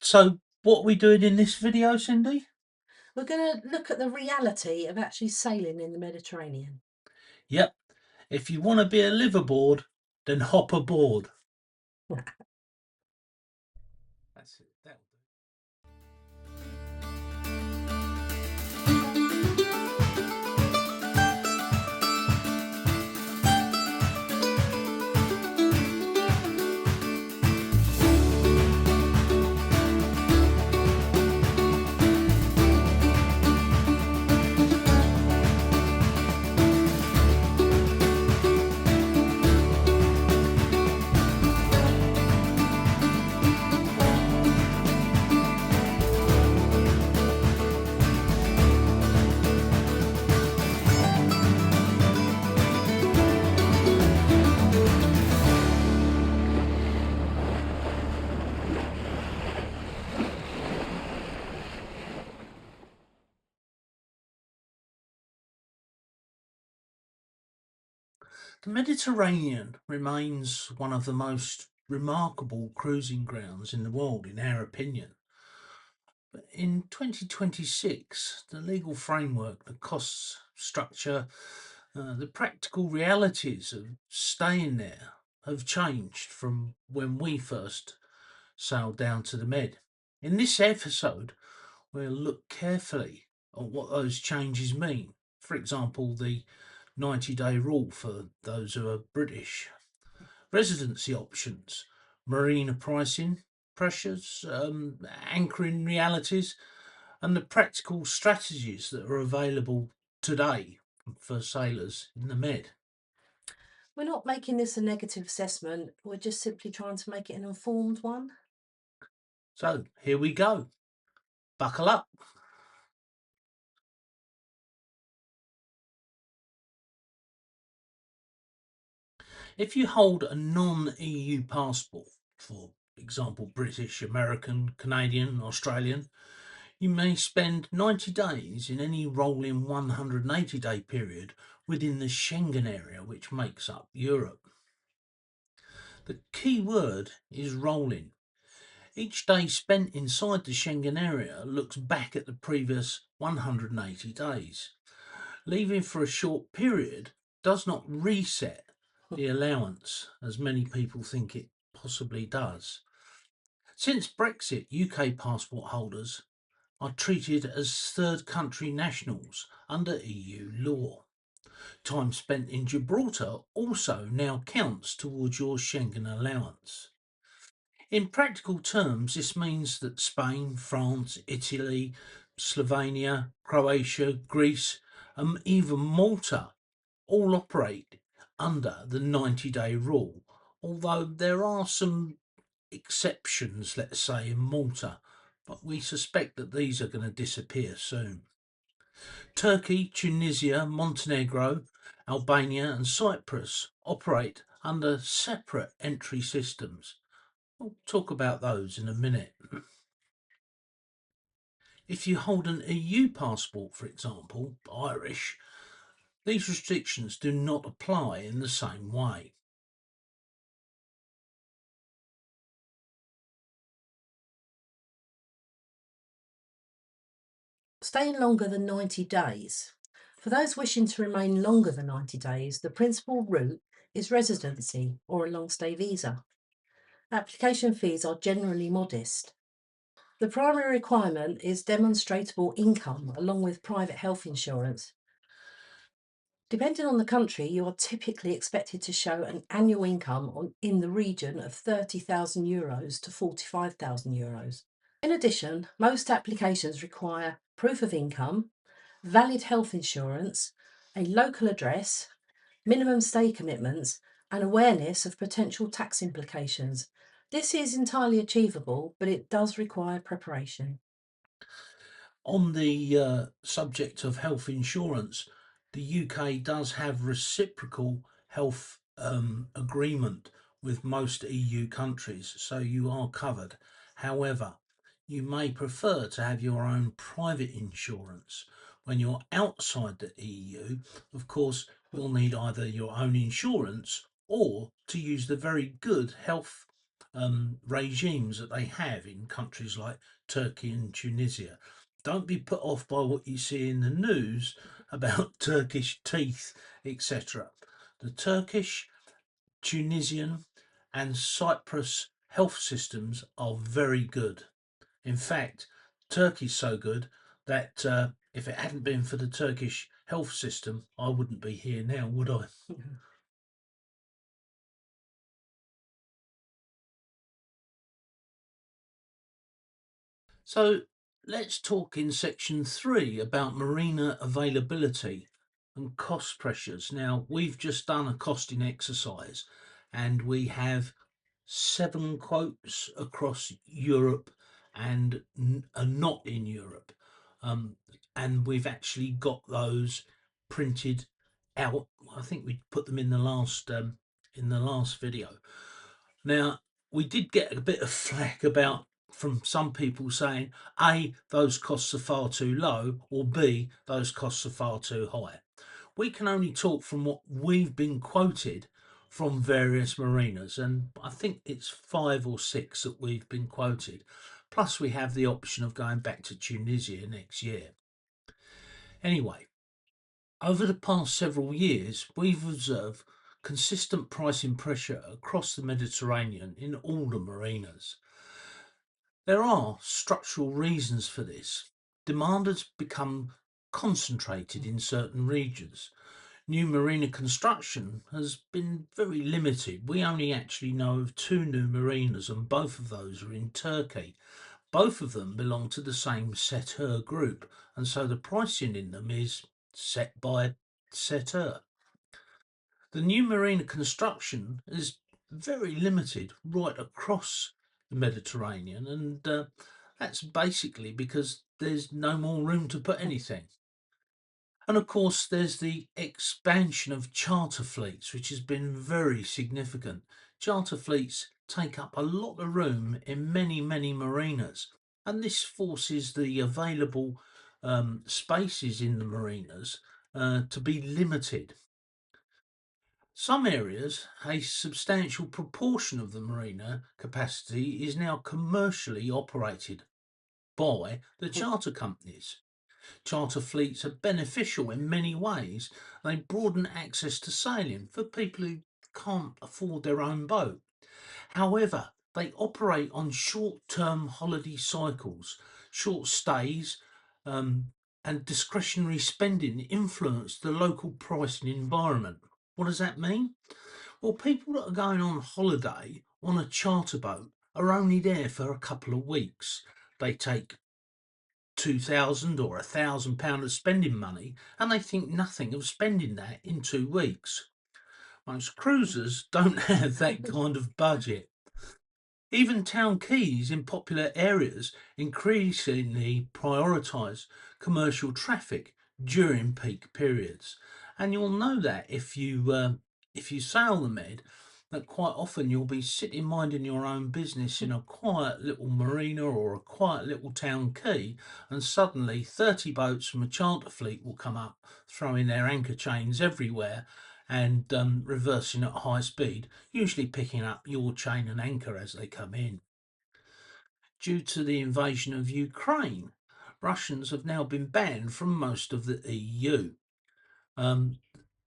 So what are we doing in this video, Cindy? We're going to look at the reality of actually sailing in the Mediterranean. Yep. If you want to be a liveaboard, then hop aboard. That's it. That'll do. The Mediterranean remains one of the most remarkable cruising grounds in the world, in our opinion. But in 2026, the legal framework, the costs structure, the practical realities of staying there have changed from when we first sailed down to the Med. In this episode, we'll look carefully at what those changes mean. For example, the 90-day rule for those who are British, residency options, marina pricing pressures, anchoring realities, and the practical strategies that are available today for sailors in the Med. We're not making this a negative assessment, we're just simply trying to make it an informed one. So here we go. Buckle up. If you hold a non-EU passport, for example British, American, Canadian, Australian, you may spend 90 days in any rolling 180-day period within the Schengen area, which makes up Europe. The key word is rolling. Each day spent inside the Schengen area looks back at the previous 180 days. Leaving for a short period does not reset the allowance, as many people think it possibly does. Since Brexit, UK passport holders are treated as third country nationals under EU law. Time spent in Gibraltar also now counts towards your Schengen allowance. In practical terms, this means that Spain, France, Italy, Slovenia, Croatia, Greece, and even Malta all operate under the 90-day rule, although there are some exceptions, let's say, in Malta, but we suspect that these are going to disappear soon. Turkey, Tunisia, Montenegro, Albania, and Cyprus operate under separate entry systems. We'll talk about those in a minute. If you hold an EU passport, for example, Irish, these restrictions do not apply in the same way. Staying longer than 90 days. For those wishing to remain longer than 90 days, the principal route is residency or a long stay visa. Application fees are generally modest. The primary requirement is demonstrable income along with private health insurance. Depending on the country, you are typically expected to show an annual income in the region of €30,000 to €45,000. In addition, most applications require proof of income, valid health insurance, a local address, minimum stay commitments, and awareness of potential tax implications. This is entirely achievable, but it does require preparation. On the subject of health insurance, the UK does have reciprocal health agreement with most EU countries, so you are covered. However, you may prefer to have your own private insurance. When you're outside the EU, of course, you'll need either your own insurance or to use the very good health regimes that they have in countries like Turkey and Tunisia. Don't be put off by what you see in the news about Turkish teeth, etc. The Turkish, Tunisian, and Cyprus health systems are very good. In fact, Turkey's so good that if it hadn't been for the Turkish health system, I wouldn't be here now, would I? So let's talk in section 3 about marina availability and cost pressures. Now, we've just done a costing exercise and we have 7 quotes across Europe and not in Europe. Um, and we've actually got those printed out. I think we put them in the last video. Now, we did get a bit of flack about from some people saying A, those costs are far too low, or B, those costs are far too high. We can only talk from what we've been quoted from various marinas, and I think it's 5 or 6 that we've been quoted. Plus, we have the option of going back to Tunisia next year. Anyway, over the past several years, we've observed consistent pricing pressure across the Mediterranean in all the marinas. There are structural reasons for this. Demand has become concentrated in certain regions. New marina construction has been very limited. We only actually know of 2 new marinas, and both of those are in Turkey. Both of them belong to the same setter group, and so the pricing in them is set by setter. The new marina construction is very limited right across the Mediterranean, and that's basically because there's no more room to put anything. And of course, there's the expansion of charter fleets, which has been very significant. Charter fleets take up a lot of room in many, many marinas, and this forces the available spaces in the marinas to be limited. Some areas, a substantial proportion of the marina capacity is now commercially operated by the charter companies. Charter fleets are beneficial in many ways. They broaden access to sailing for people who can't afford their own boat. However, they operate on short term holiday cycles, short stays, um, and discretionary spending influence the local pricing environment. What does that mean? Well, people that are going on holiday on a charter boat are only there for a couple of weeks. They take 2,000 or £1,000 of spending money and they think nothing of spending that in 2 weeks. Most cruisers don't have that kind of budget. Even town keys in popular areas increasingly prioritise commercial traffic during peak periods, and you'll know that if you sail the Med, that quite often you'll be sitting minding your own business in a quiet little marina or a quiet little town quay, and suddenly 30 boats from a charter fleet will come up, throwing their anchor chains everywhere and reversing at high speed, usually picking up your chain and anchor as they come in. Due to the invasion of Ukraine, Russians have now been banned from most of the EU. Um,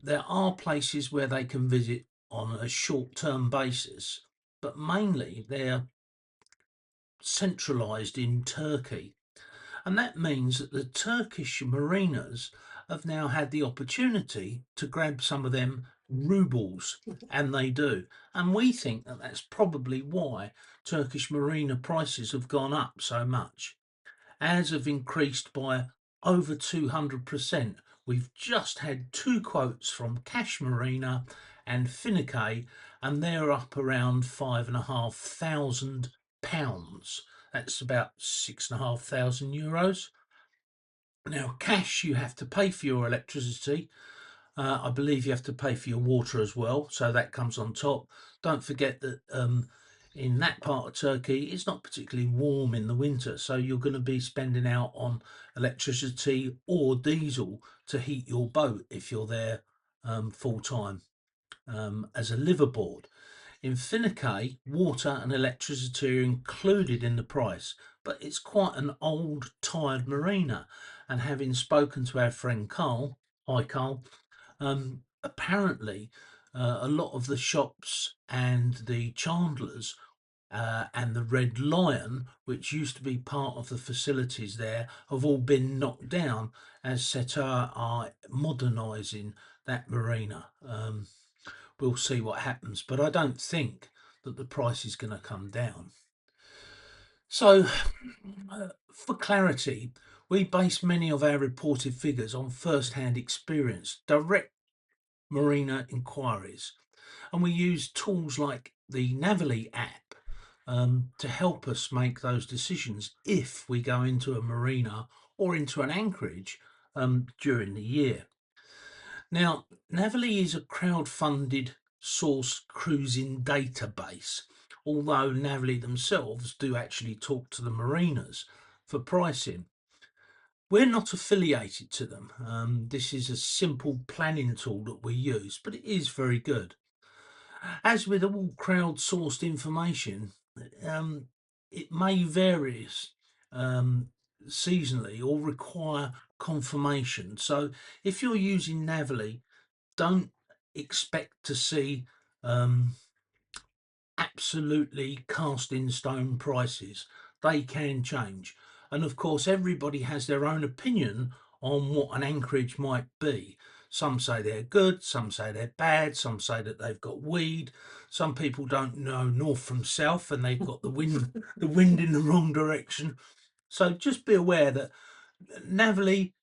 there are places where they can visit on a short term basis, but mainly they're centralised in Turkey. And that means that the Turkish marinas have now had the opportunity to grab some of them rubles, and they do. And we think that that's probably why Turkish marina prices have gone up so much, as have increased by over 200%. We've just had 2 quotes from Cash Marina and Finike, and they're up around £5,500. That's about €6,500. Now, cash, you have to pay for your electricity. I believe you have to pay for your water as well, so that comes on top. Don't forget that in that part of Turkey, it's not particularly warm in the winter, so you're going to be spending out on electricity or diesel to heat your boat if you're there full time as a liveaboard. In Finnequay, water and electricity are included in the price, but it's quite an old, tired marina. And having spoken to our friend Carl, hi Carl, apparently a lot of the shops and the chandlers and the Red Lion, which used to be part of the facilities there, have all been knocked down as Setar are modernising that marina. We'll see what happens, but I don't think that the price is going to come down. So, for clarity, we base many of our reported figures on first hand experience, direct marina inquiries, and we use tools like the Navily app to help us make those decisions if we go into a marina or into an anchorage during the year. Now, Navily is a crowd-funded source cruising database, although Navily themselves do actually talk to the marinas for pricing. We're not affiliated to them. This is a simple planning tool that we use, but it is very good. As with all crowdsourced information, um, it may vary um, seasonally or require confirmation. So if you're using Navily, don't expect to see um, absolutely cast in stone prices. They can change. And of course, everybody has their own opinion on what an anchorage might be. Some say they're good, some say they're bad, some say that they've got weed. Some people don't know north from south and they've got the wind in the wrong direction. So just be aware that Navily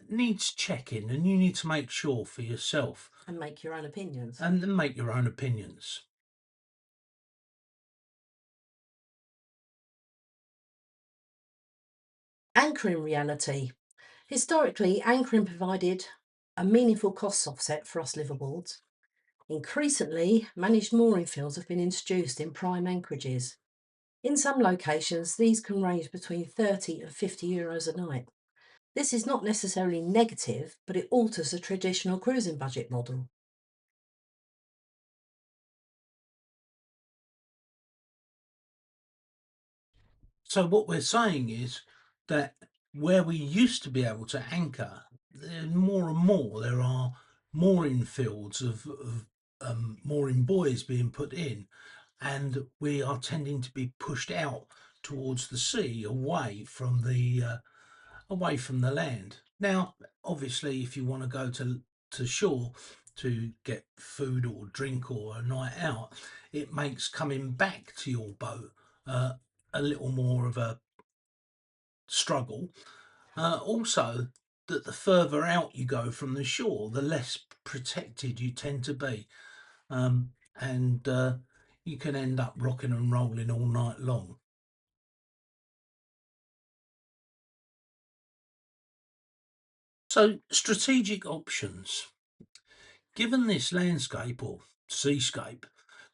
needs checking and you need to make sure for yourself And make your own opinions. and then make your own opinions. Anchoring reality. Historically, anchoring provided a meaningful cost offset for us liveaboards. Increasingly, managed mooring fields have been introduced in prime anchorages. In some locations, these can range between 30 and €50 a night. This is not necessarily negative, but it alters the traditional cruising budget model. So what we're saying is that where we used to be able to anchor, more and more there are mooring fields of mooring buoys being put in, and we are tending to be pushed out towards the sea, away from the land. Now, obviously, if you want to go to shore to get food or drink or a night out, it makes coming back to your boat uh, a little more of a struggle. Also, that the further out you go from the shore, the less protected you tend to be, and you can end up rocking and rolling all night long. So, strategic options. Given this landscape or seascape,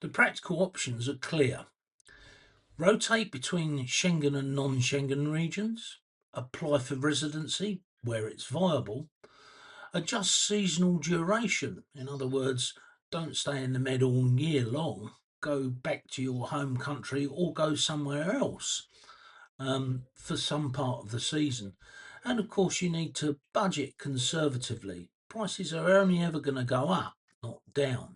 the practical options are clear. Rotate between Schengen and non Schengen regions, apply for residency where it's viable, adjust seasonal duration. In other words, don't stay in the Med all year long. Go back to your home country or go somewhere else for some part of the season. And of course, you need to budget conservatively. Prices are only ever going to go up, not down.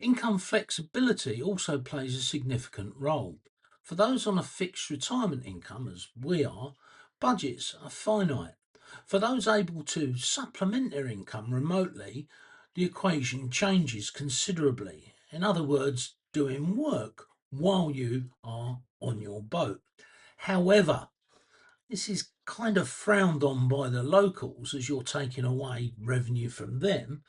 Income flexibility also plays a significant role. For those on a fixed retirement income, as we are, budgets are finite. For those able to supplement their income remotely, the equation changes considerably. In other words, doing work while you are on your boat. However, this is kind of frowned on by the locals as you're taking away revenue from them,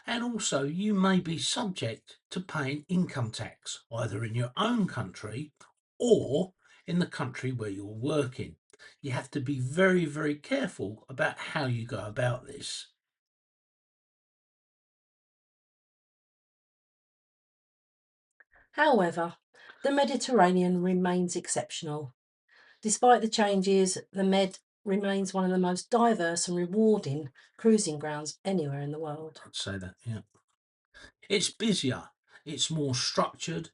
and also you may be subject to paying income tax either in your own country or in the country where you're working. You have to be very, very careful about how you go about this. However, the Mediterranean remains exceptional. Despite the changes, the Med remains one of the most diverse and rewarding cruising grounds anywhere in the world. I'd say that, yeah. It's busier, it's more structured,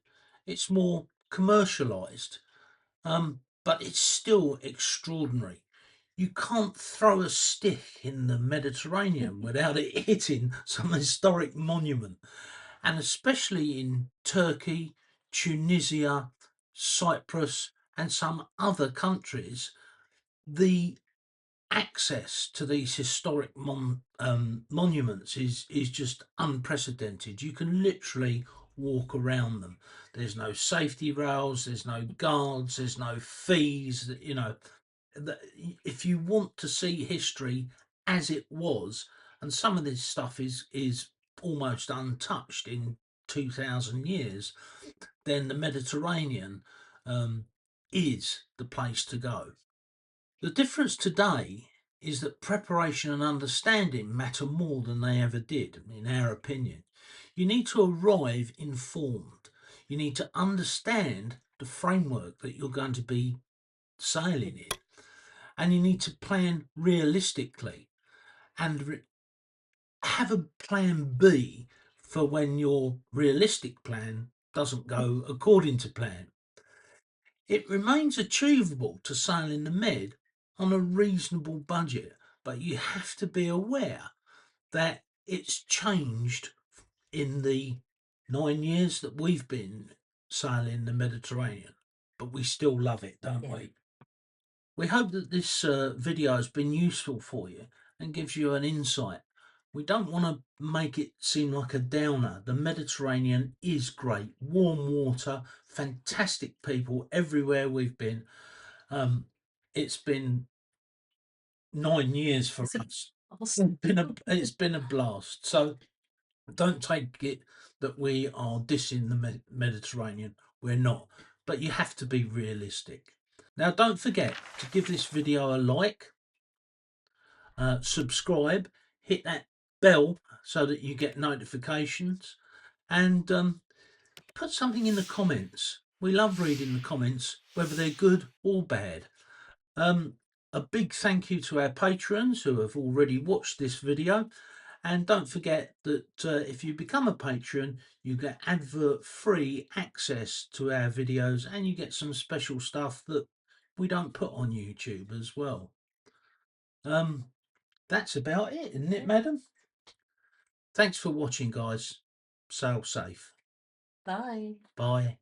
It's more commercialized, but it's still extraordinary. You can't throw a stick in the Mediterranean without it hitting some historic monument. And especially in Turkey, Tunisia, Cyprus, and some other countries, the access to these historic monuments is just unprecedented. You can literally walk around them. There's no safety rails, there's no guards, there's no fees. If you want to see history as it was, and some of this stuff is almost untouched in 2,000 years, then the Mediterranean um, is the place to go. The difference today is that preparation and understanding matter more than they ever did, in our opinion. You need to arrive informed. You need to understand the framework that you're going to be sailing in, and you need to plan realistically and have a plan B for when your realistic plan doesn't go according to plan. It remains achievable to sail in the Med on a reasonable budget, but you have to be aware that it's changed in the 9 years that we've been sailing the Mediterranean, but we still love it, don't Yeah. we? We hope that this video has been useful for you and gives you an insight. We don't want to make it seem like a downer. The Mediterranean is great. Warm water, fantastic people everywhere we've been. It's been 9 years for It's a us. awesome. It's been a blast. So don't take it that we are dissing the Mediterranean. We're not. But you have to be realistic. Now, don't forget to give this video a like, subscribe, hit that bell so that you get notifications, and put something in the comments. We love reading the comments, whether they're good or bad. A big thank you to our patrons who have already watched this video. And don't forget that if you become a patron, you get advert-free access to our videos and you get some special stuff that we don't put on YouTube as well. That's about it, isn't it, madam? Thanks for watching, guys. Sail safe. Bye. Bye.